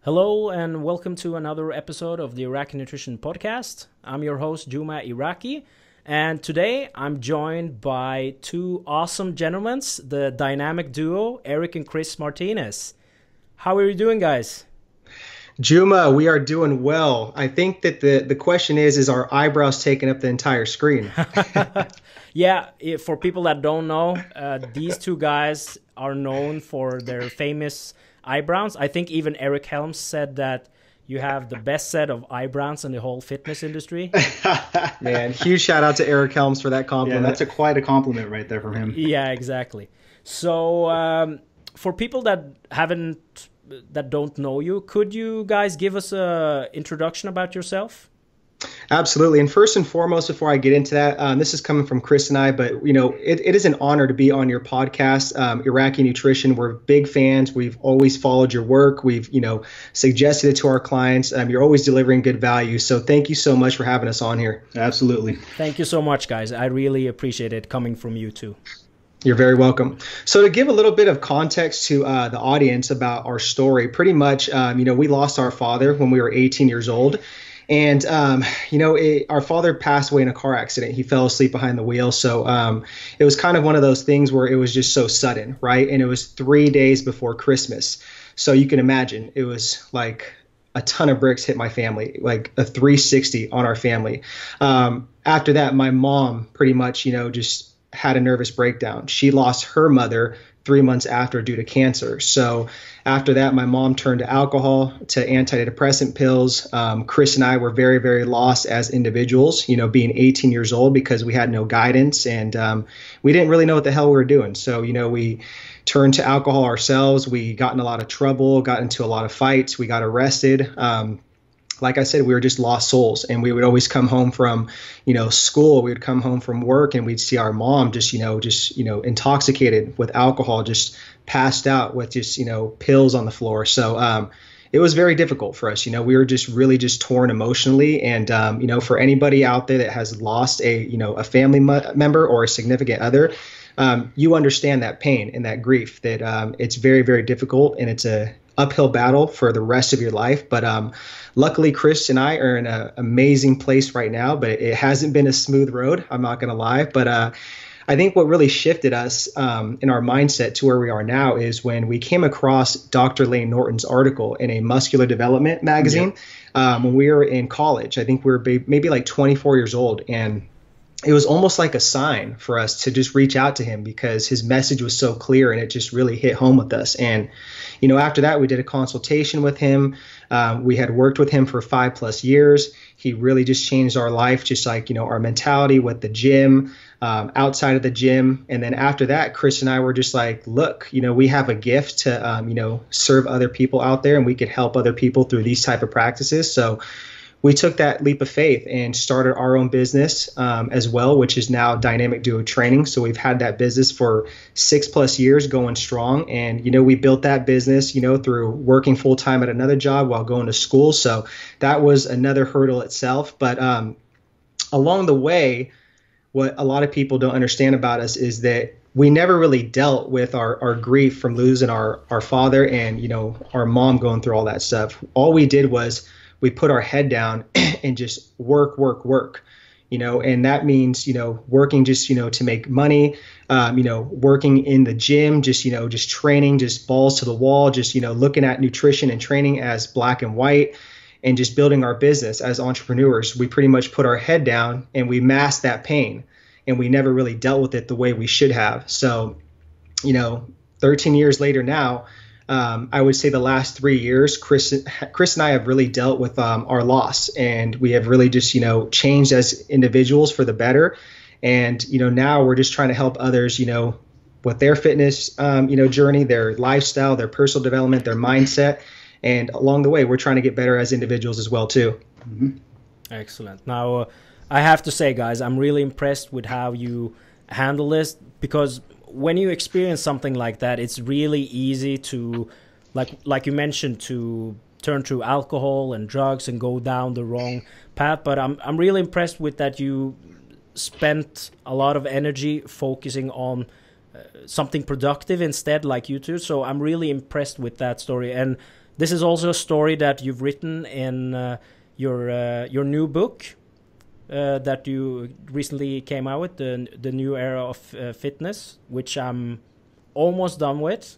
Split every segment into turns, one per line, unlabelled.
Hello and welcome to another episode of the Iraqi Nutrition Podcast. I'm your host, Juma Iraqi, and today I'm joined by two awesome gentlemen, the dynamic duo, Eric and Chris Martinez. How are you doing, guys?
Juma, we are doing well. I think that the question is our eyebrows taking up the entire screen?
Yeah, for people that don't know, these two guys are known for their famous eyebrows. I think even Eric Helms said that you have the best set of eyebrows in the whole fitness industry.
Man, huge shout out to Eric Helms for that compliment.
Yeah, that's quite a compliment right there from him.
Yeah, exactly. So for people that don't know you, could you guys give us an introduction about yourself?
Absolutely. And first and foremost, before I get into that, this is coming from Chris and I, but it is an honor to be on your podcast, Iraqi Nutrition. We're big fans. We've always followed your work. We've, suggested it to our clients. You're always delivering good value. So thank you so much for having us on here.
Absolutely.
Thank you so much, guys. I really appreciate it coming from you too.
You're very welcome. So to give a little bit of context to the audience about our story, pretty much, we lost our father when we were 18 years old. And, our father passed away in a car accident. He fell asleep behind the wheel. So it was kind of one of those things where it was just so sudden, right? And it was 3 days before Christmas. So you can imagine it was like a ton of bricks hit my family, like a 360 on our family. After that, my mom pretty much, just had a nervous breakdown. She lost her mother 3 months after due to cancer. So after that, my mom turned to alcohol, to antidepressant pills. Chris and I were very, very lost as individuals, being 18 years old because we had no guidance and we didn't really know what the hell we were doing. So, we turned to alcohol ourselves. We got in a lot of trouble, got into a lot of fights. We got arrested. Like I said, we were just lost souls, and we would always come home from, school. We would come home from work, and we'd see our mom just intoxicated with alcohol, just passed out with just, pills on the floor. So it was very difficult for us. We were just really just torn emotionally. And, for anybody out there that has lost a family member or a significant other, you understand that pain and that grief, that it's very, very difficult, and it's a uphill battle for the rest of your life. But luckily, Chris and I are in an amazing place right now, but it hasn't been a smooth road. I'm not going to lie. But I think what really shifted us in our mindset to where we are now is when we came across Dr. Lane Norton's article in a muscular development magazine when we were in college. I think we were maybe like 24 years old. And it was almost like a sign for us to just reach out to him because his message was so clear and it just really hit home with us. And, after that, we did a consultation with him. We had worked with him for 5+ years. He really just changed our life, just like, our mentality with the gym, outside of the gym. And then after that, Chris and I were just like, look, we have a gift to, serve other people out there, and we could help other people through these type of practices. So we took that leap of faith and started our own business as well, which is now Dynamic Duo Training. So we've had that business for 6+ years going strong. And, we built that business, through working full time at another job while going to school. So that was another hurdle itself. But along the way, what a lot of people don't understand about us is that we never really dealt with our grief from losing our father and, our mom going through all that stuff. All we did was we put our head down and just work, and that means, working just, to make money, working in the gym, just training, just balls to the wall, just, looking at nutrition and training as black and white, and just building our business as entrepreneurs. We pretty much put our head down and we masked that pain, and we never really dealt with it the way we should have. So, 13 years later now, I would say the last 3 years, Chris and I have really dealt with our loss, and we have really just, changed as individuals for the better. And, now we're just trying to help others, with their fitness, journey, their lifestyle, their personal development, their mindset. And along the way, we're trying to get better as individuals as well, too.
Mm-hmm.
Excellent. Now, I have to say, guys, I'm really impressed with how you handle this, because when you experience something like that, it's really easy to, like you mentioned, to turn to alcohol and drugs and go down the wrong path. But I'm really impressed with that you spent a lot of energy focusing on something productive instead, like you two. So I'm really impressed with that story. And this is also a story that you've written in your new book that you recently came out with, the new era of fitness, which I'm almost done with.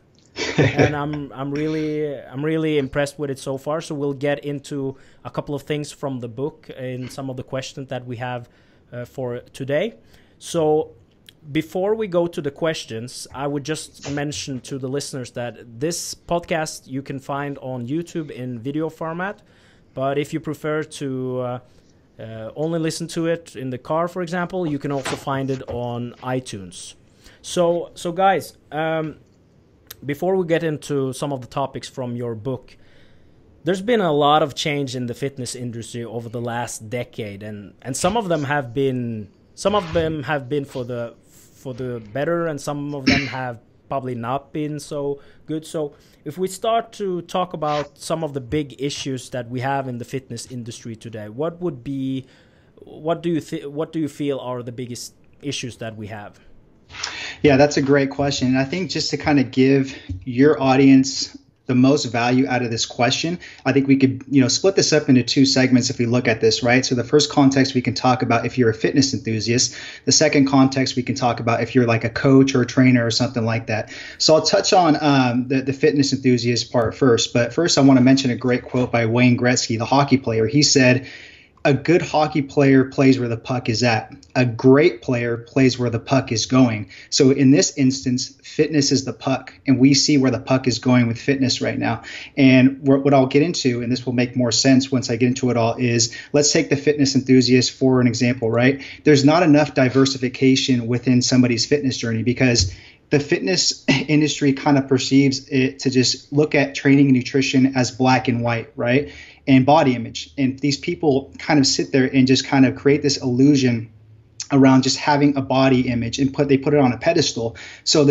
And I'm really impressed with it so far. So we'll get into a couple of things from the book in some of the questions that we have for today. So before we go to the questions, I would just mention to the listeners that this podcast you can find on YouTube in video format, but if you prefer to only listen to it in the car, for example, you can also find it on iTunes. So guys, before we get into some of the topics from your book, there's been a lot of change in the fitness industry over the last decade, and some of them have been for the better, and some of them have probably not been so good. So if we start to talk about some of the big issues that we have in the fitness industry today, what do you feel are the biggest issues that we have?
Yeah, that's a great question. And I think just to kind of give your audience the most value out of this question, I think we could, split this up into two segments if we look at this, right? So the first context we can talk about if you're a fitness enthusiast. The second context we can talk about if you're like a coach or a trainer or something like that. So I'll touch on the fitness enthusiast part first. But first, I want to mention a great quote by Wayne Gretzky, the hockey player. He said, "A good hockey player plays where the puck is at. A great player plays where the puck is going." So in this instance, fitness is the puck, and we see where the puck is going with fitness right now. And what I'll get into, and this will make more sense once I get into it all, is let's take the fitness enthusiast for an example, right? There's not enough diversification within somebody's fitness journey because the fitness industry kind of perceives it to just look at training and nutrition as black and white, right? And body image. And these people kind of sit there and just kind of create this illusion around just having a body image and they put it on a pedestal. So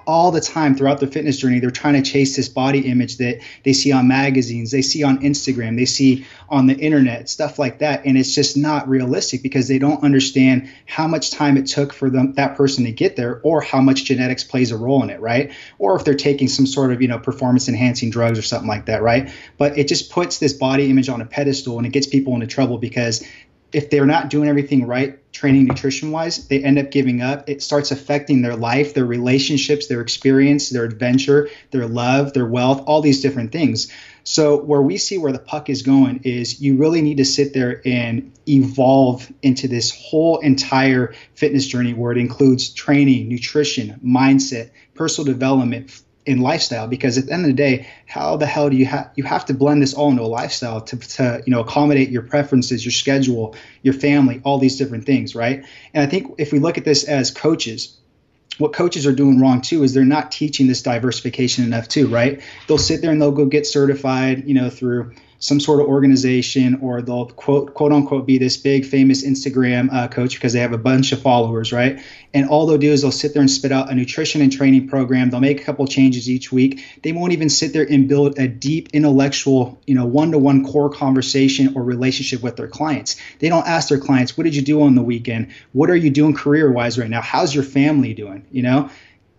all the time throughout their fitness journey, they're trying to chase this body image that they see on magazines, they see on Instagram, they see on the internet, stuff like that. And it's just not realistic because they don't understand how much time it took for that person to get there, or how much genetics plays a role in it, right? Or if they're taking some sort of, performance enhancing drugs or something like that, right? But it just puts this body image on a pedestal, and it gets people into trouble because if they're not doing everything right, training, nutrition wise, they end up giving up. It starts affecting their life, their relationships, their experience, their adventure, their love, their wealth, all these different things. So where we see where the puck is going is you really need to sit there and evolve into this whole entire fitness journey where it includes training, nutrition, mindset, personal development, in lifestyle, because at the end of the day, how the hell do you have to blend this all into a lifestyle to accommodate your preferences, your schedule, your family, all these different things, right? And I think if we look at this as coaches, what coaches are doing wrong too is they're not teaching this diversification enough too, right? They'll sit there and they'll go get certified, through some sort of organization, or they'll quote unquote be this big famous Instagram coach because they have a bunch of followers, right? And all they'll do is they'll sit there and spit out a nutrition and training program. They'll make a couple changes each week. They won't even sit there and build a deep intellectual, one-to-one core conversation or relationship with their clients. They don't ask their clients, what did you do on the weekend? What are you doing career-wise right now? How's your family doing?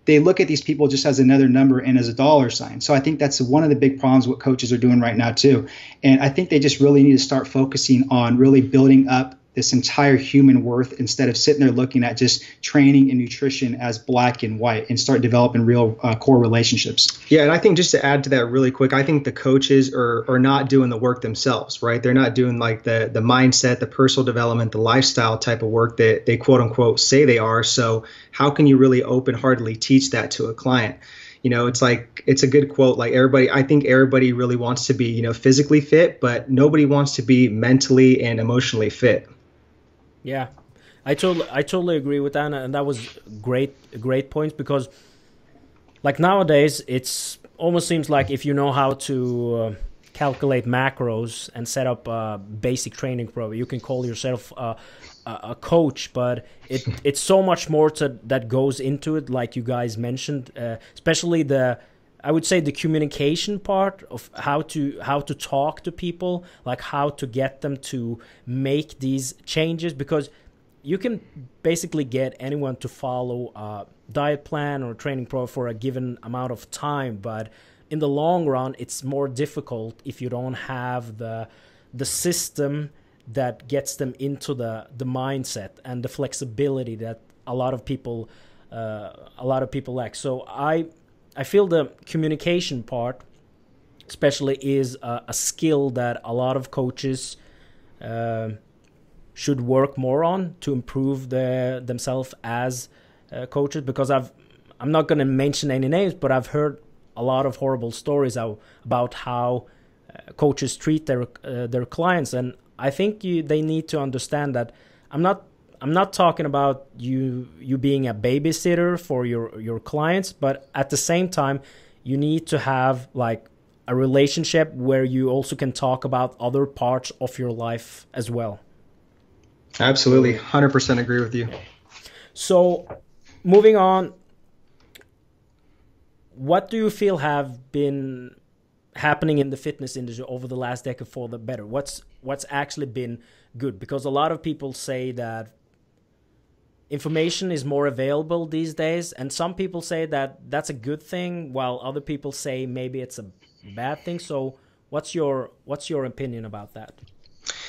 They look at these people just as another number and as a dollar sign. So I think that's one of the big problems what coaches are doing right now too. And I think they just really need to start focusing on really building up this entire human worth instead of sitting there looking at just training and nutrition as black and white, and start developing real core relationships.
Yeah, and I think just to add to that really quick, I think the coaches are not doing the work themselves, right? They're not doing like the mindset, the personal development, the lifestyle type of work that they quote unquote say they are. So how can you really open-heartedly teach that to a client? It's a good quote. Like I think everybody really wants to be, physically fit, but nobody wants to be mentally and emotionally fit.
Yeah, I totally agree with that, and that was great points, because like nowadays it's almost seems like if you know how to calculate macros and set up a basic training program, you can call yourself a coach, but it's so much more that goes into it, like you guys mentioned, especially I would say the communication part of how to talk to people, like how to get them to make these changes, because you can basically get anyone to follow a diet plan or training pro for a given amount of time, but in the long run, it's more difficult if you don't have the system that gets them into the mindset and the flexibility that a lot of people lack. So I feel the communication part especially is a skill that a lot of coaches should work more on to improve themselves as coaches, because I'm not going to mention any names, but I've heard a lot of horrible stories about how coaches treat their clients, and I think they need to understand that I'm not talking about you being a babysitter for your clients, but at the same time you need to have like a relationship where you also can talk about other parts of your life as well.
Absolutely, 100% agree with you.
So, moving on, what do you feel have been happening in the fitness industry over the last decade for the better? What's actually been good? Because a lot of people say that information is more available these days, and some people say that that's a good thing, while other people say maybe it's a bad thing. So, what's your opinion about that?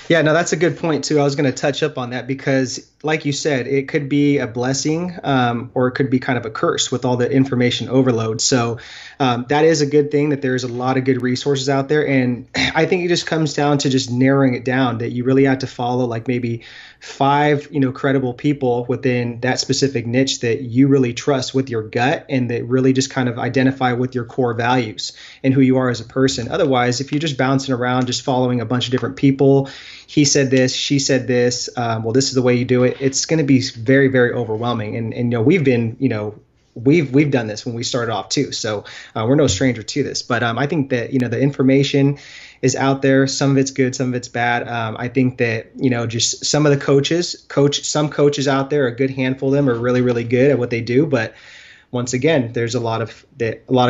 Yeah, no, that's a good point too. I was going to touch up on that because, like you said, it could be a blessing or it could be kind of a curse with all the information overload. So that is a good thing that there's a lot of good resources out there. And I think it just comes down to just narrowing it down, that you really have to follow like maybe 5, credible people within that specific niche that you really trust with your gut, and that really just kind of identify with your core values and who you are as a person. Otherwise, if you're just bouncing around, just following a bunch of different people, he said this, she said this, well, this is the way you do it, it's going to be very, very overwhelming. And we've been, we've done this when we started off too. So we're no stranger to this. But I think that, the information is out there. Some of it's good, some of it's bad. I think that, just some of the some coaches out there, a good handful of them are really, really good at what they do. But once again, there's a lot of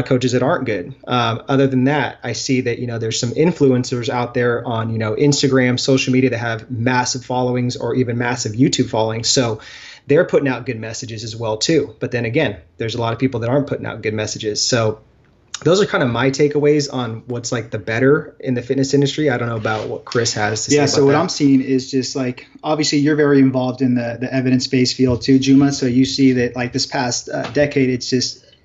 coaches that aren't good. Other than that, I see that, there's some influencers out there on, Instagram, social media that have massive followings or even massive YouTube followings. So they're putting out good messages as well too. But then again, there's a lot of people that aren't putting out good messages. So those are kind of my takeaways on what's like the better in the fitness industry. I don't know about what Chris has to say.
Yeah,
about
so what
that.
I'm seeing is just like, obviously you're very involved in the evidence-based field too, Juma. So you see that like this past decade,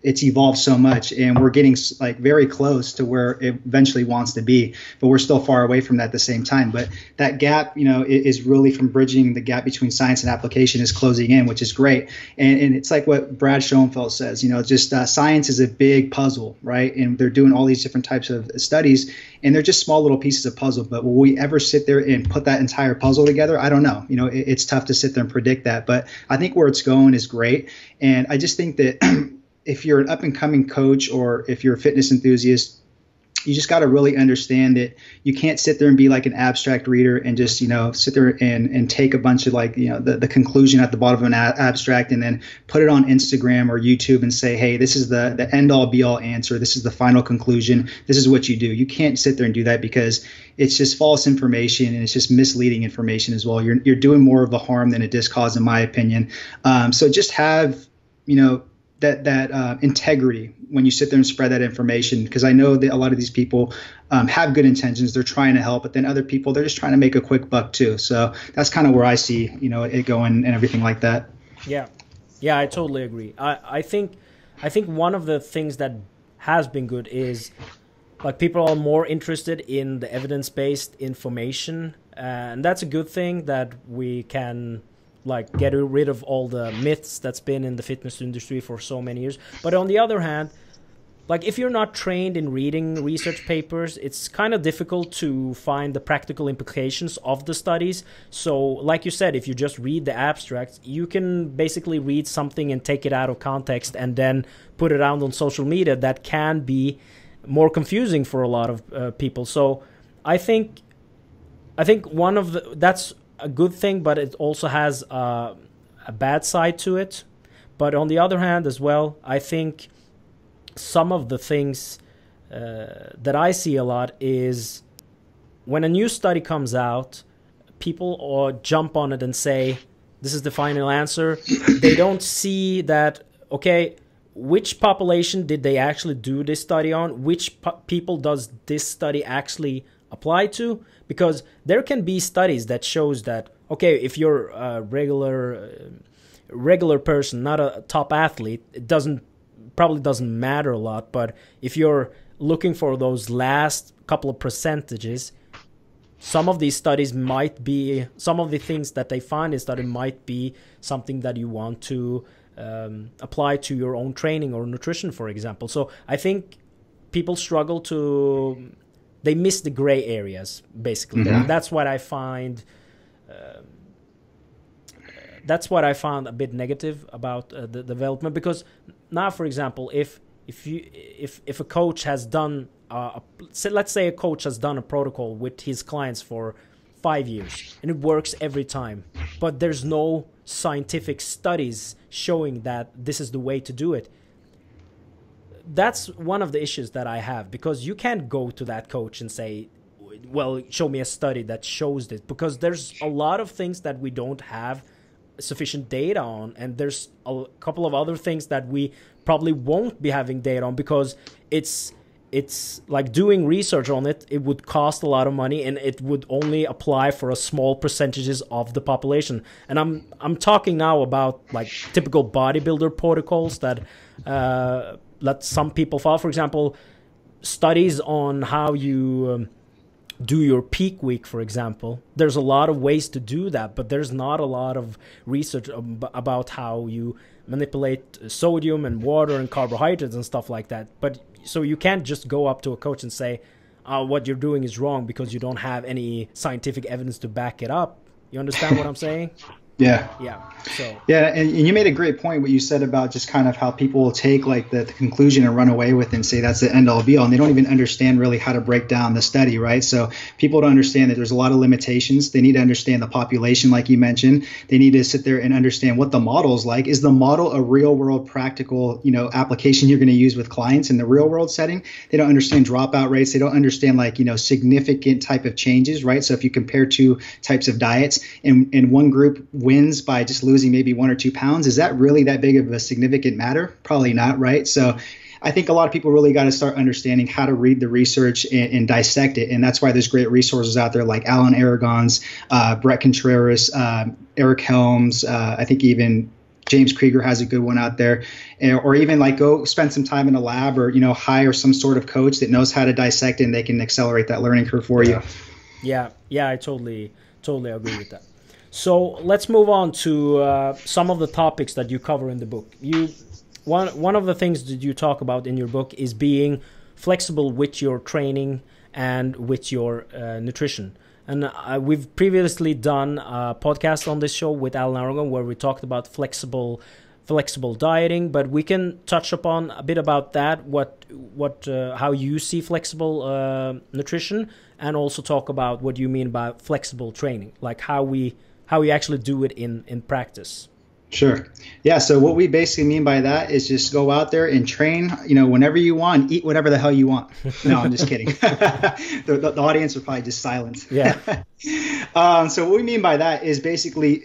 it's evolved so much, and we're getting like very close to where it eventually wants to be, but we're still far away from that at the same time. But that gap, is really from bridging the gap between science and application is closing in, which is great. And it's like what Brad Schoenfeld says, just science is a big puzzle, right? And they're doing all these different types of studies, and they're just small little pieces of puzzle. But will we ever sit there and put that entire puzzle together? I don't know. It's tough to sit there and predict that, but I think where it's going is great. And I just think that if you're an up-and-coming coach or if you're a fitness enthusiast, you just got to really understand that you can't sit there and be like an abstract reader and just, sit there and take a bunch of like, the conclusion at the bottom of an abstract and then put it on Instagram or YouTube and say, hey, this is the end-all be-all answer. This is the final conclusion. This is what you do. You can't sit there and do that because it's just false information and it's just misleading information as well. You're doing more of a harm than a discause, in my opinion. So just have, that integrity when you sit there and spread that information, because I know that a lot of these people have good intentions. They're trying to help, but then other people, they're just trying to make a quick buck too. So that's kind of where I see, it going and everything like that.
Yeah, I totally agree. I think one of the things that has been good is like people are more interested in the evidence-based information, and that's a good thing that we can like get rid of all the myths that's been in the fitness industry for so many years. But on the other hand, like if you're not trained in reading research papers, it's kind of difficult to find the practical implications of the studies. So like you said, if you just read the abstracts, you can basically read something and take it out of context and then put it out on social media. That can be more confusing for a lot of people. So I think that's a good thing, but it also has a bad side to it. But on the other hand as well, I think some of the things that I see a lot is when a new study comes out, people jump on it and say, This is the final answer. They don't see that, okay, which population did they actually do this study on? Which people does this study actually apply to? Because there can be studies that shows that, okay, if you're a regular person, not a top athlete, it probably doesn't matter a lot. But if you're looking for those last couple of percentages, some of these studies might be, some of the things that they find is that it might be something that you want to apply to your own training or nutrition, for example. So I think people struggle to, they miss the gray areas, basically. And that's what I find, a bit negative about the development. Because now, for example, if a coach has done, let's say a coach has done a protocol with his clients for 5 years and it works every time, but there's no scientific studies showing that this is the way to do it. That's one of the issues that I have, because you can't go to that coach and say, well, show me a study that shows this, because there's a lot of things that we don't have sufficient data on, and there's a couple of other things that we probably won't be having data on, because it's like doing research on it, it would cost a lot of money, and it would only apply for a small percentages of the population. And I'm talking now about like typical bodybuilder protocols that let some people follow. For example, studies on how you do your peak week, for example. There's a lot of ways to do that, but there's not a lot of research about how you manipulate sodium and water and carbohydrates and stuff like that. But so you can't just go up to a coach and say, what you're doing is wrong, because you don't have any scientific evidence to back it up. You understand what I'm saying?
Yeah.
So.
Yeah, and you made a great point, what you said about just kind of how people will take like the conclusion and run away with it and say that's the end all be all, and they don't even understand really how to break down the study, right? So people don't understand that there's a lot of limitations. They need to understand the population, like you mentioned. They need to sit there and understand what the model is like. Is the model a real world practical, application you're going to use with clients in the real world setting? They don't understand dropout rates. They don't understand like, significant type of changes, right? So if you compare two types of diets and one group wins by just losing maybe 1 or 2 pounds, is that really that big of a significant matter? Probably not, right? So I think a lot of people really got to start understanding how to read the research and dissect it. And that's why there's great resources out there like Alan Aragon's, Brett Contreras, Eric Helms, I think even James Krieger has a good one out there, or even like go spend some time in a lab, or, hire some sort of coach that knows how to dissect it, and they can accelerate that learning curve for you.
Yeah, I totally agree with that. So let's move on to some of the topics that you cover in the book. One of the things that you talk about in your book is being flexible with your training and with your nutrition. And we've previously done a podcast on this show with Alan Aragon where we talked about flexible dieting, but we can touch upon a bit about that, how you see flexible nutrition, and also talk about what you mean by flexible training, like how we actually do it in practice.
Sure. Yeah. So what we basically mean by that is just go out there and train, whenever you want, eat whatever the hell you want. No, I'm just kidding. The audience are probably just silent.
Yeah.
So what we mean by that is basically,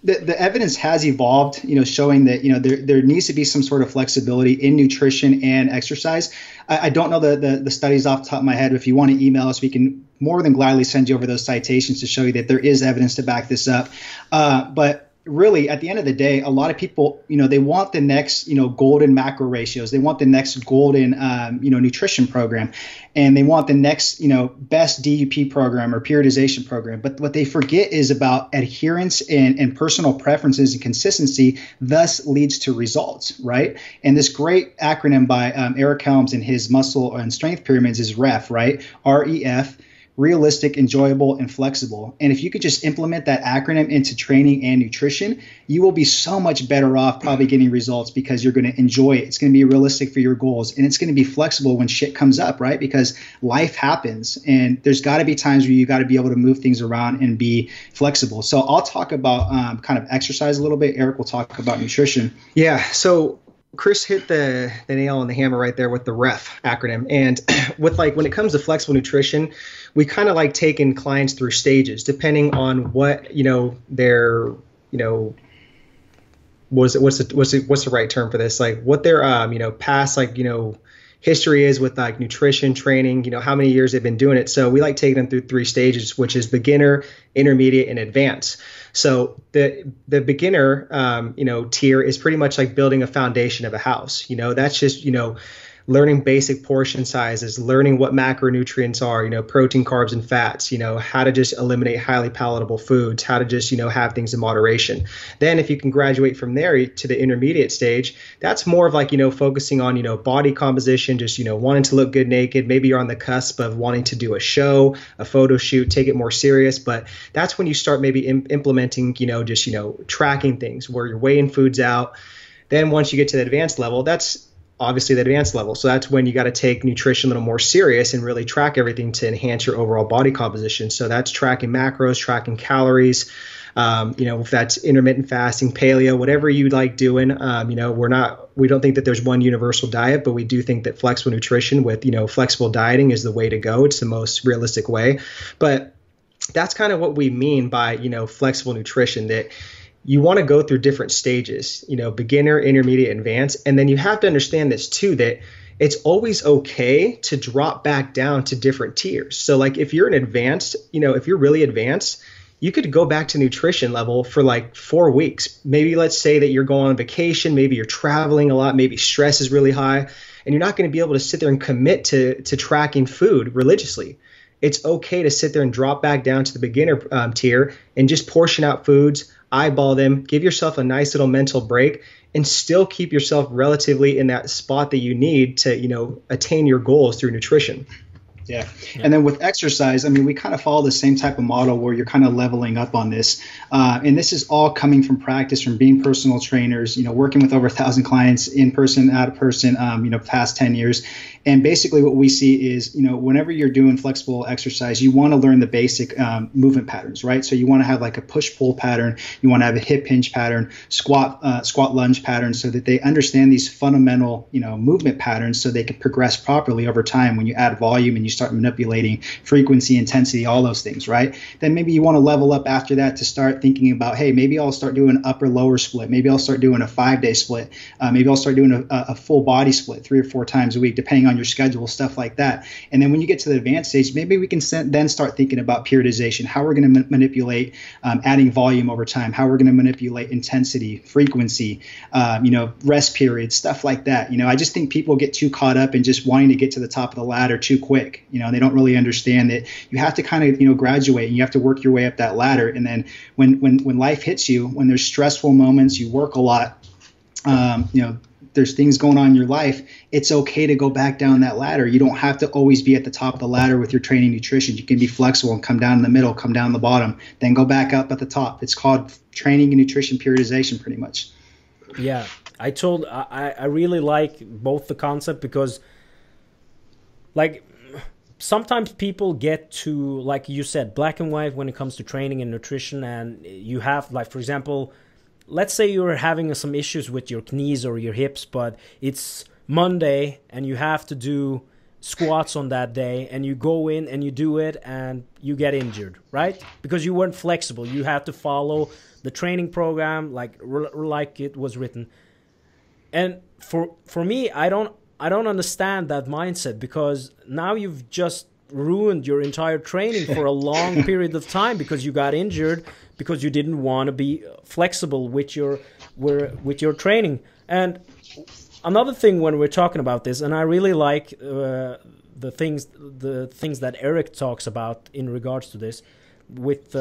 the evidence has evolved, showing that, there needs to be some sort of flexibility in nutrition and exercise. I don't know the studies off the top of my head. If you want to email us, we can more than gladly send you over those citations to show you that there is evidence to back this up. But really, at the end of the day, a lot of people, they want the next, golden macro ratios. They want the next golden, nutrition program, and they want the next, best DUP program or periodization program. But what they forget is about adherence and personal preferences and consistency, thus leads to results, right? And this great acronym by Eric Helms in his muscle and strength pyramids is REF, right? REF. Realistic, enjoyable, and flexible. And if you could just implement that acronym into training and nutrition, you will be so much better off probably getting results, because you're going to enjoy it. It's going to be realistic for your goals, and it's going to be flexible when shit comes up, right? Because life happens, and there's got to be times where you got to be able to move things around and be flexible. So I'll talk about kind of exercise a little bit. Eric will talk about nutrition.
Yeah. So Chris hit the nail on the hammer right there with the REF acronym. And when it comes to flexible nutrition, we kind of like taking clients through stages, depending on what, their what's the right term for this? Like what their past history is with like nutrition training, how many years they've been doing it. So we like taking them through 3 stages, which is beginner, intermediate, and advanced. So the beginner tier is pretty much like building a foundation of a house. That's just learning basic portion sizes, learning what macronutrients are, protein, carbs, and fats, how to just eliminate highly palatable foods, how to just, have things in moderation. Then if you can graduate from there to the intermediate stage, that's more of like, focusing on, body composition, just, wanting to look good naked. Maybe you're on the cusp of wanting to do a show, a photo shoot, take it more serious. But that's when you start maybe implementing, tracking things where you're weighing foods out. Then once you get to the advanced level, that's obviously the advanced level. So that's when you got to take nutrition a little more serious and really track everything to enhance your overall body composition. So that's tracking macros, tracking calories, if that's intermittent fasting, paleo, whatever you like doing. We don't think that there's one universal diet, but we do think that flexible nutrition with, flexible dieting is the way to go. It's the most realistic way. But that's kind of what we mean by, flexible nutrition, that you want to go through different stages, beginner, intermediate, advanced. And then you have to understand this too, that it's always okay to drop back down to different tiers. So like if you're an advanced, if you're really advanced, you could go back to nutrition level for like 4 weeks. Maybe let's say that you're going on vacation, maybe you're traveling a lot, maybe stress is really high, and you're not going to be able to sit there and commit to tracking food religiously. It's okay to sit there and drop back down to the beginner tier and just portion out foods, eyeball them, give yourself a nice little mental break, and still keep yourself relatively in that spot that you need to, attain your goals through nutrition.
Yeah. And then with exercise, I mean, we kind of follow the same type of model where you're kind of leveling up on this. And this is all coming from practice, from being personal trainers, working with over 1,000 clients in person, out of person, past 10 years. And basically what we see is, whenever you're doing flexible exercise, you want to learn the basic movement patterns, right? So you want to have like a push-pull pattern. You want to have a hip hinge pattern, squat lunge pattern, so that they understand these fundamental, movement patterns so they can progress properly over time when you add volume and you start manipulating frequency, intensity, all those things, right? Then maybe you want to level up after that to start thinking about, hey, maybe I'll start doing an upper-lower split. Maybe I'll start doing a 5-day split. Maybe I'll start doing a full body split 3 or 4 times a week, depending on your schedule, stuff like that. And then when you get to the advanced stage, maybe we can then start thinking about periodization, how we're going to manipulate adding volume over time, how we're going to manipulate intensity, frequency, rest periods, stuff like that. I just think people get too caught up in just wanting to get to the top of the ladder too quick. They don't really understand that you have to kind of, graduate, and you have to work your way up that ladder. And then when life hits you, when there's stressful moments, you work a lot, there's things going on in your life, it's okay to go back down that ladder. You don't have to always be at the top of the ladder with your training nutrition. You can be flexible and come down in the middle, come down the bottom, then go back up at the top. It's called training and nutrition periodization, pretty much.
Yeah, I really like both the concept, because like sometimes people get to, like you said, black and white when it comes to training and nutrition. And you have, like, for example, let's say you're having some issues with your knees or your hips, but it's Monday and you have to do squats on that day, and you go in and you do it and you get injured, right? Because you weren't flexible. You have to follow the training program like it was written. And for me, I don't understand that mindset, because now you've just ruined your entire training for a long period of time because you got injured, because you didn't want to be flexible with your training. And another thing when we're talking about this, and I really like the things that Eric talks about in regards to this, with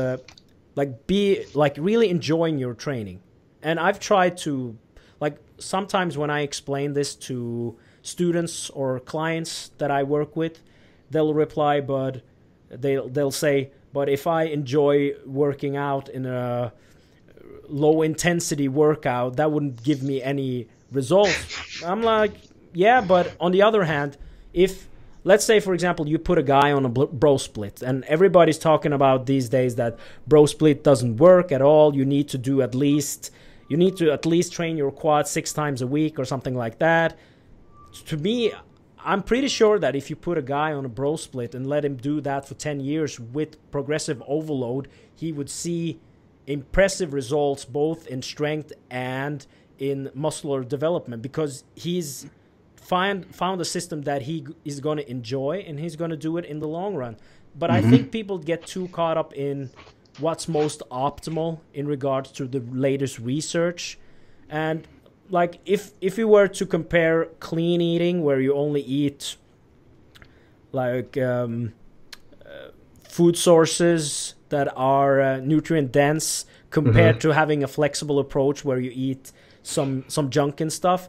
really enjoying your training. And I've tried to, like, sometimes when I explain this to students or clients that I work with, they'll reply, but they'll say, but if I enjoy working out in a low intensity workout, that wouldn't give me any results. I'm like, yeah, but on the other hand, if, let's say, for example, you put a guy on a bro split, and everybody's talking about these days that bro split doesn't work at all. You need to at least train your quad 6 times a week or something like that. To me, I'm pretty sure that if you put a guy on a bro split and let him do that for 10 years with progressive overload, he would see impressive results both in strength and in muscular development, because he's found a system that he is going to enjoy, and he's going to do it in the long run. But I think people get too caught up in what's most optimal in regards to the latest research. And like if you were to compare clean eating, where you only eat like food sources that are nutrient dense, compared to having a flexible approach where you eat some junk and stuff.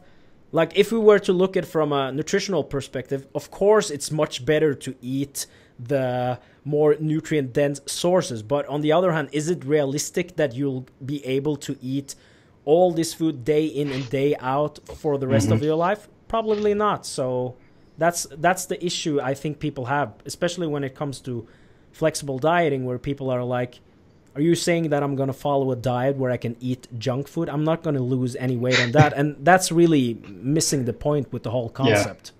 Like if we were to look at from a nutritional perspective, of course it's much better to eat the more nutrient dense sources. But on the other hand, is it realistic that you'll be able to eat all this food day in and day out for the rest of your life? Probably not. So that's the issue I think people have, especially when it comes to flexible dieting, where people are like, are you saying that I'm going to follow a diet where I can eat junk food? I'm not going to lose any weight on that. And that's really missing the point with the whole concept.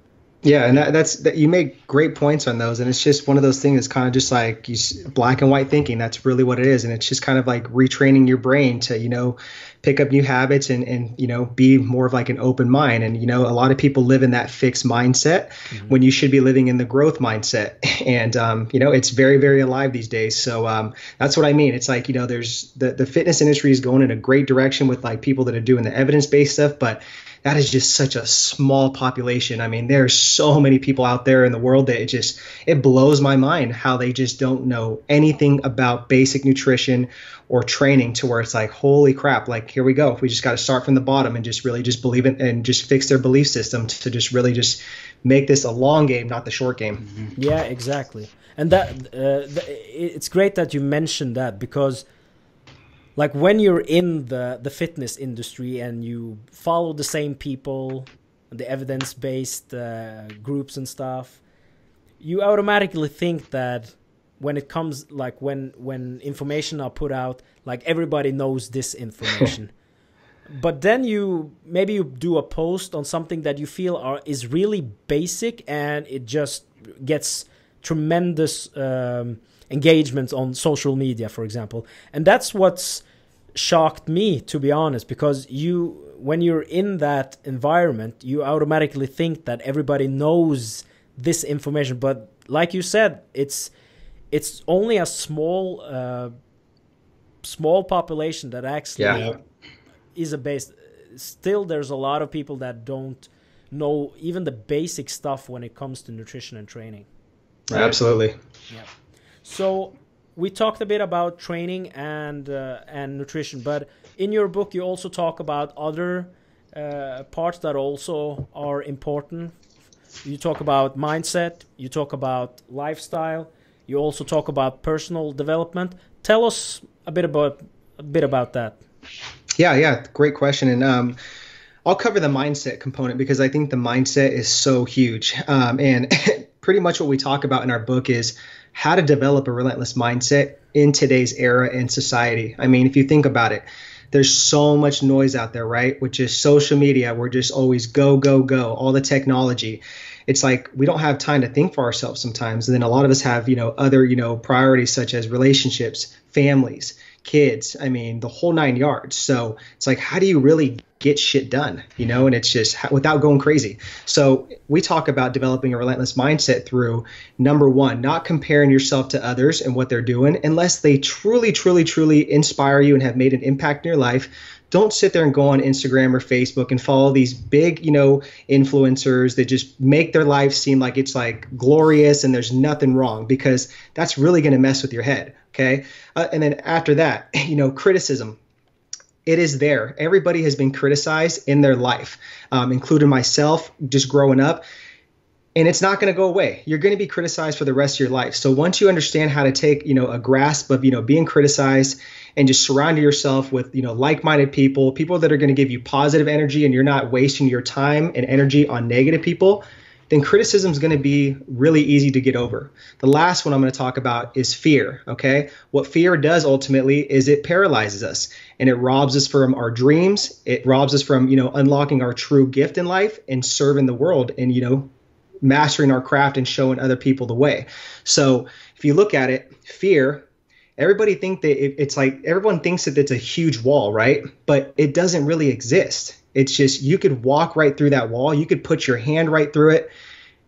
Yeah, and that's you make great points on those, and it's just one of those things that's kind of just like black and white thinking. That's really what it is, and it's just kind of like retraining your brain to pick up new habits and be more of like an open mind. And a lot of people live in that fixed mindset when you should be living in the growth mindset. And it's very, very alive these days. So that's what I mean. It's like there's the fitness industry is going in a great direction with like people that are doing the evidence-based stuff, but that is just such a small population. I mean, there's so many people out there in the world that it blows my mind how they just don't know anything about basic nutrition or training, to where it's like, holy crap, like here we go. We just got to start from the bottom and just really just believe it and just fix their belief system to just really just make this a long game, not the short game.
Yeah, exactly. And that it's great that you mentioned that, because like when you're in the fitness industry and you follow the same people, the evidence-based groups and stuff, you automatically think that when it comes, like when information are put out, like everybody knows this information. But then maybe you do a post on something that you feel is really basic, and it just gets tremendous engagement on social media, for example. And that's what's shocked me, to be honest, because when you're in that environment, you automatically think that everybody knows this information. But like you said, it's only a small population that actually is a base. Still, there's a lot of people that don't know even the basic stuff when it comes to nutrition and training.
Right. Absolutely.
Yeah. So we talked a bit about training and nutrition, but in your book you also talk about other parts that also are important. You talk about mindset, you talk about lifestyle, you also talk about personal development. Tell us a bit about that.
Yeah, great question. And I'll cover the mindset component, because I think the mindset is so huge. And pretty much what we talk about in our book is how to develop a relentless mindset in today's era and society. I mean, if you think about it, there's so much noise out there, right? Which is social media. We're just always go, go, go, all the technology. It's like we don't have time to think for ourselves sometimes. And then a lot of us have, other, priorities such as relationships, families, kids. I mean, the whole 9 yards. So it's like, how do you really get shit done, and it's just without going crazy. So we talk about developing a relentless mindset through, number one, not comparing yourself to others and what they're doing unless they truly, truly, truly inspire you and have made an impact in your life. Don't sit there and go on Instagram or Facebook and follow these big, influencers that just make their life seem like it's like glorious and there's nothing wrong, because that's really going to mess with your head. Okay. And then after that, criticism. It is there. Everybody has been criticized in their life, including myself, just growing up. And it's not going to go away. You're going to be criticized for the rest of your life. So once you understand how to take, a grasp of, being criticized, and just surround yourself with, like-minded people that are going to give you positive energy, and you're not wasting your time and energy on negative people, then criticism is going to be really easy to get over. The last one I'm going to talk about is fear. Okay. What fear does ultimately is it paralyzes us, and it robs us from our dreams. It robs us from, unlocking our true gift in life and serving the world and, mastering our craft and showing other people the way. So if you look at it, fear everybody think that it's like everyone thinks that it's a huge wall, right? But it doesn't really exist. It's just you could walk right through that wall. You could put your hand right through it.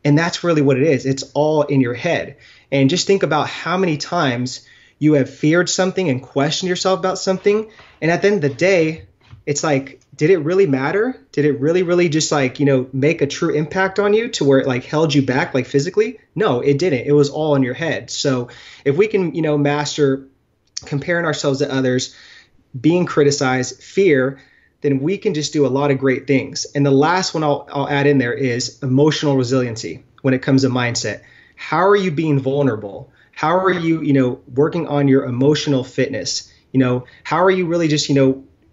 And that's really what it is. It's all in your head. And just think about how many times you have feared something and questioned yourself about something. And at the end of the day, it's like, did it really matter? Did it really just like, make a true impact on you to where it like held you back like physically? No, it didn't. It was all in your head. So if we can, master comparing ourselves to others, being criticized, fear, then we can just do a lot of great things. And the last one I'll add in there is emotional resiliency when it comes to mindset. How are you being vulnerable? How are you, working on your emotional fitness? How are you really just,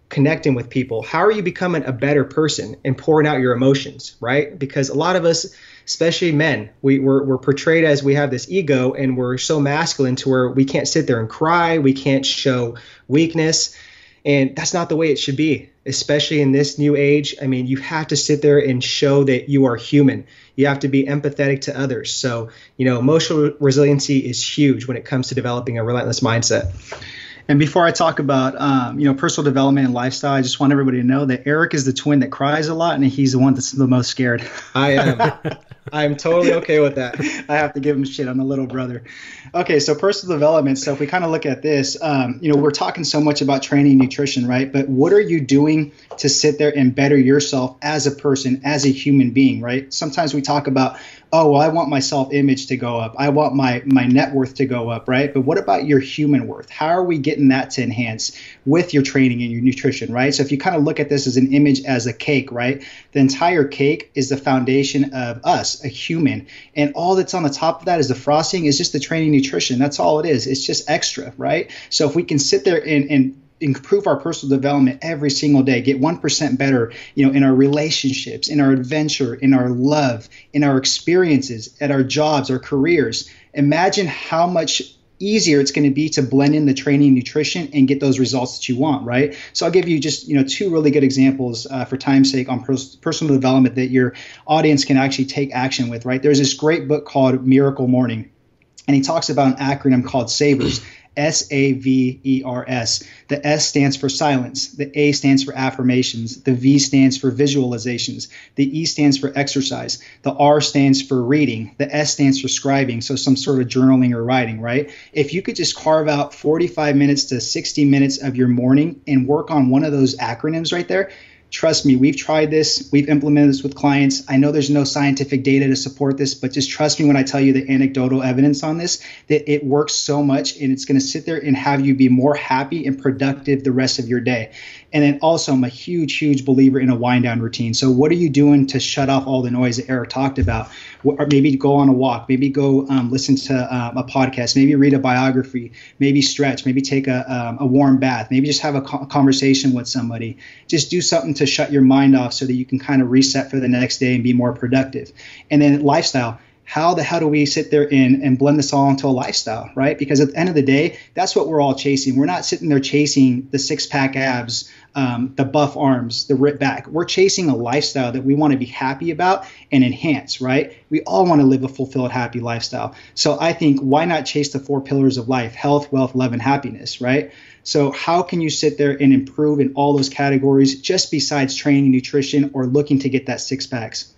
connecting with people? How are you becoming a better person and pouring out your emotions, right? Because a lot of us, especially men, we're portrayed as we have this ego and we're so masculine to where we can't sit there and cry. We can't show weakness. And that's not the way it should be, especially in this new age. I mean, you have to sit there and show that you are human. You have to be empathetic to others. So, emotional resiliency is huge when it comes to developing a relentless mindset.
And before I talk about, personal development and lifestyle, I just want everybody to know that Eric is the twin that cries a lot, and he's the one that's the most scared.
I am. I'm totally okay with that.
I have to give him shit. I'm the little brother. Okay, so personal development. So if we kind of look at this, we're talking so much about training and nutrition, right? But what are you doing to sit there and better yourself as a person, as a human being, right? Sometimes we talk about, oh, well, I want my self-image to go up. I want my net worth to go up, right? But what about your human worth? How are we getting that to enhance with your training and your nutrition, right? So if you kind of look at this as an image as a cake, right? The entire cake is the foundation of us, a human. And all that's on the top of that is the frosting, is just the training nutrition. That's all it is. It's just extra, right? So if we can sit there and improve our personal development every single day, get 1% better, in our relationships, in our adventure, in our love, in our experiences, at our jobs, our careers. Imagine how much easier it's going to be to blend in the training and nutrition and get those results that you want, right? So I'll give you just, two really good examples for time's sake on personal development that your audience can actually take action with, right? There's this great book called Miracle Morning, and he talks about an acronym called SAVERS. SAVERS. The S stands for silence. The A stands for affirmations. The V stands for visualizations. The E stands for exercise. The R stands for reading. The S stands for scribing. So some sort of journaling or writing, right? If you could just carve out 45 minutes to 60 minutes of your morning and work on one of those acronyms right there, trust me, we've tried this. We've implemented this with clients. I know there's no scientific data to support this, but just trust me when I tell you the anecdotal evidence on this, that it works so much, and it's going to sit there and have you be more happy and productive the rest of your day. And then also, I'm a huge believer in a wind down routine. So what are you doing to shut off all the noise that Eric talked about? Or maybe go on a walk, maybe go listen to a podcast, maybe read a biography, maybe stretch, maybe take a warm bath, maybe just have a conversation with somebody. Just do something to shut your mind off so that you can kind of reset for the next day and be more productive. And then lifestyle. How the hell do we sit there and blend this all into a lifestyle, right? Because at the end of the day, that's what we're all chasing. We're not sitting there chasing the six-pack abs, the buff arms, the ripped back. We're chasing a lifestyle that we want to be happy about and enhance, right? We all want to live a fulfilled, happy lifestyle. So I think, why not chase the 4 pillars of life: health, wealth, love, and happiness, right? So how can you sit there and improve in all those categories just besides training, nutrition, or looking to get that 6 packs?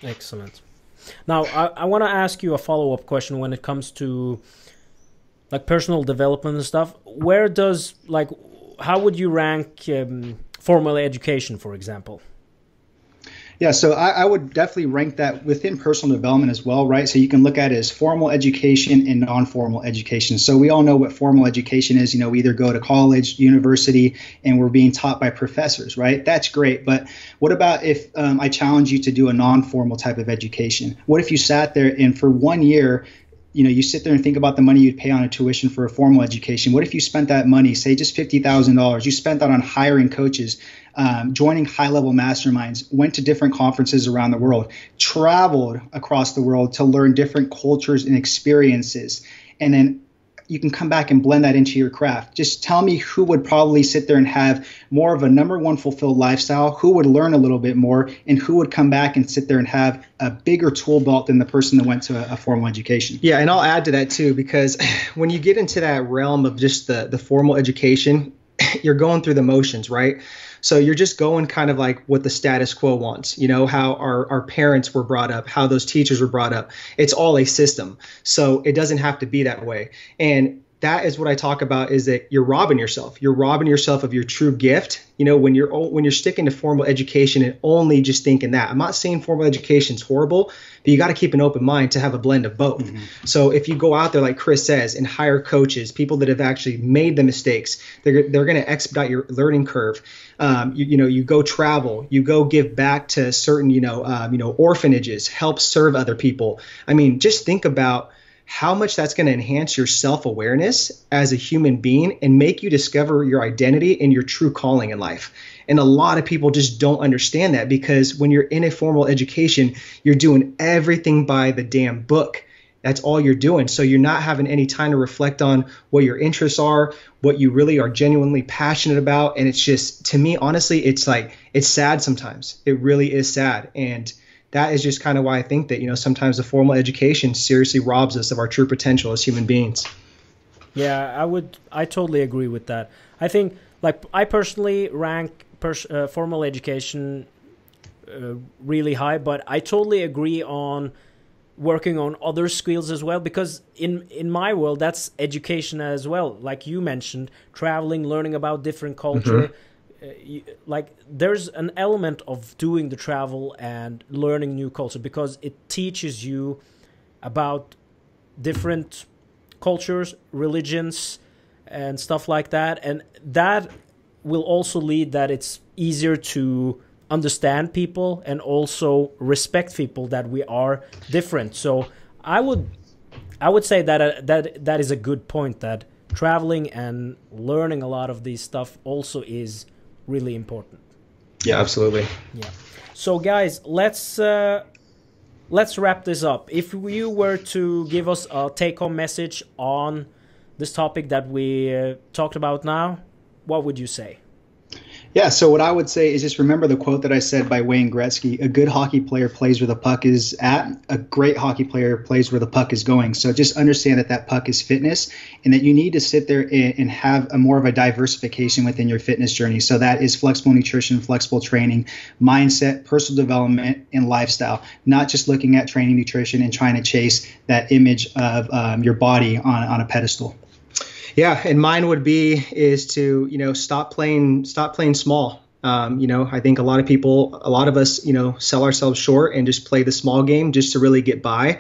Excellent. Now, I want to ask you a follow-up question when it comes to like personal development and stuff. How would you rank formal education, for example?
Yeah, so I would definitely rank that within personal development as well, right? So you can look at it as formal education and non-formal education. So we all know what formal education is. We either go to college, university, and we're being taught by professors, right? That's great. But what about if I challenge you to do a non-formal type of education? What if you sat there and for 1 year, you sit there and think about the money you'd pay on a tuition for a formal education. What if you spent that money, say just $50,000, you spent that on hiring coaches, joining high-level masterminds, went to different conferences around the world, traveled across the world to learn different cultures and experiences, and then you can come back and blend that into your craft. Just tell me who would probably sit there and have more of a number one fulfilled lifestyle, who would learn a little bit more, and who would come back and sit there and have a bigger tool belt than the person that went to a formal education.
Yeah, and I'll add to that too, because when you get into that realm of just the formal education, you're going through the motions, right? So you're just going kind of like what the status quo wants, you know, how our parents were brought up, how those teachers were brought up. It's all a system. So it doesn't have to be that way. And that is what I talk about, is that you're robbing yourself. You're robbing yourself of your true gift. You know, when you're sticking to formal education and only just thinking that. I'm not saying formal education is horrible, but you got to keep an open mind to have a blend of both. Mm-hmm. So if you go out there, like Chris says, and hire coaches, people that have actually made the mistakes, they're going to expedite your learning curve. You go travel, you go give back to certain, orphanages, help serve other people. I mean, just think about how much that's going to enhance your self-awareness as a human being and make you discover your identity and your true calling in life. And a lot of people just don't understand that, because when you're in a formal education, you're doing everything by the damn book. That's all you're doing. So you're not having any time to reflect on what your interests are, what you really are genuinely passionate about. And it's just, to me, honestly, it's sad sometimes. It really is sad. And that is just kind of why I think that, sometimes the formal education seriously robs us of our true potential as human beings.
Yeah, I totally agree with that. I think, I personally rank formal education really high, but I totally agree on working on other skills as well, because in my world, that's education as well. Like you mentioned, traveling, learning about different culture. Mm-hmm. There's an element of doing the travel and learning new culture, because it teaches you about different cultures, religions, and stuff like that. And that will also lead that it's easier to understand people and also respect people, that we are different. So I would say that is a good point, that traveling and learning a lot of these stuff also is really important.
Yeah, absolutely.
Yeah. So guys, let's wrap this up. If you were to give us a take-home message on this topic that we talked about now, what would you say?
Yeah, so what I would say is just remember the quote that I said by Wayne Gretzky: a good hockey player plays where the puck is at, a great hockey player plays where the puck is going. So just understand that puck is fitness, and that you need to sit there and have a more of a diversification within your fitness journey. So that is flexible nutrition, flexible training, mindset, personal development, and lifestyle. Not just looking at training, nutrition, and trying to chase that image of your body on a pedestal.
Yeah, and mine would be to, stop playing small. I think a lot of us, sell ourselves short and just play the small game just to really get by.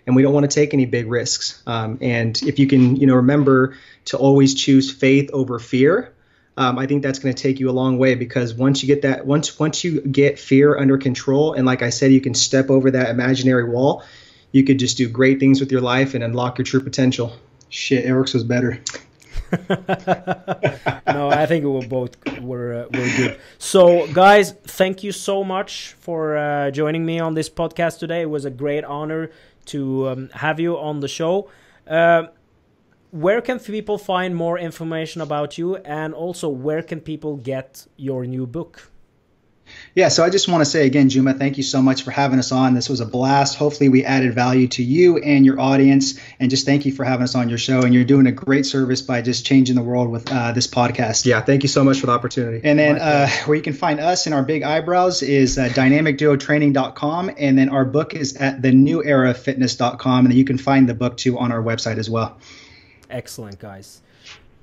And we don't want to take any big risks. And if you can, remember to always choose faith over fear, I think that's going to take you a long way, because once you get fear under control, and like I said, you can step over that imaginary wall, you could just do great things with your life and unlock your true potential.
Shit, Eric's was better.
No, I think we both were good. So, guys, thank you so much for joining me on this podcast today. It was a great honor to have you on the show. Where can people find more information about you, and also where can people get your new book?
Yeah, so I just want to say again, Juma, thank you so much for having us on. This was a blast. Hopefully we added value to you and your audience, and just thank you for having us on your show. And you're doing a great service by just changing the world with this podcast.
Yeah, thank you so much for the opportunity.
And then where you can find us and our big eyebrows is dynamicduotraining.com. And then our book is at theneweraFitness.com. And then you can find the book too on our website as well.
Excellent, guys.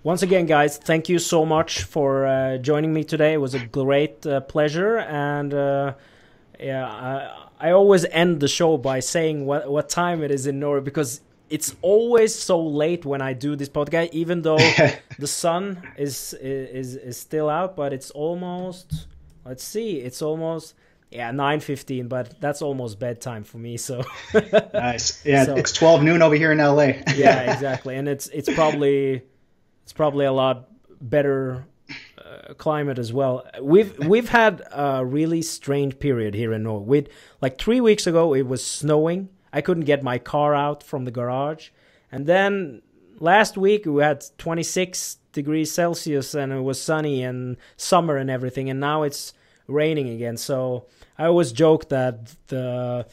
Once again, guys, thank you so much for joining me today. It was a great pleasure, and I always end the show by saying what time it is in Norway, because it's always so late when I do this podcast, even though the sun is still out, but it's almost, it's almost 9:15, but that's almost bedtime for me. So
nice. Yeah, so, it's 12 noon over here in LA.
Yeah, exactly, and it's probably a lot better climate as well. We've had a really strange period here in Norway. Like 3 weeks ago, it was snowing. I couldn't get my car out from the garage, and then last week we had 26 degrees Celsius and it was sunny and summer and everything, and now it's raining again. So I always joke that the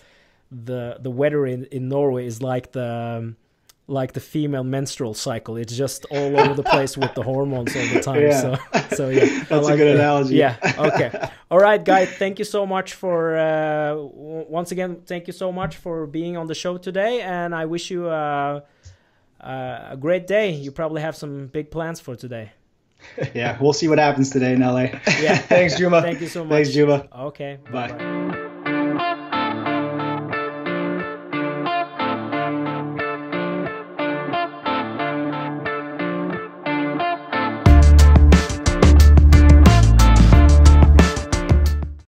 weather in Norway is like the female menstrual cycle. It's just all over the place with the hormones all the time.
Yeah.
So yeah,
that's a good analogy.
Yeah. Okay. All right, guys. Thank you so much for once again. Thank you so much for being on the show today, and I wish you a great day. You probably have some big plans for today.
Yeah, we'll see what happens today in LA.
Yeah.
Thanks, Juma.
Thank you so much.
Thanks, Juma.
Okay.
Bye.
Bye-bye.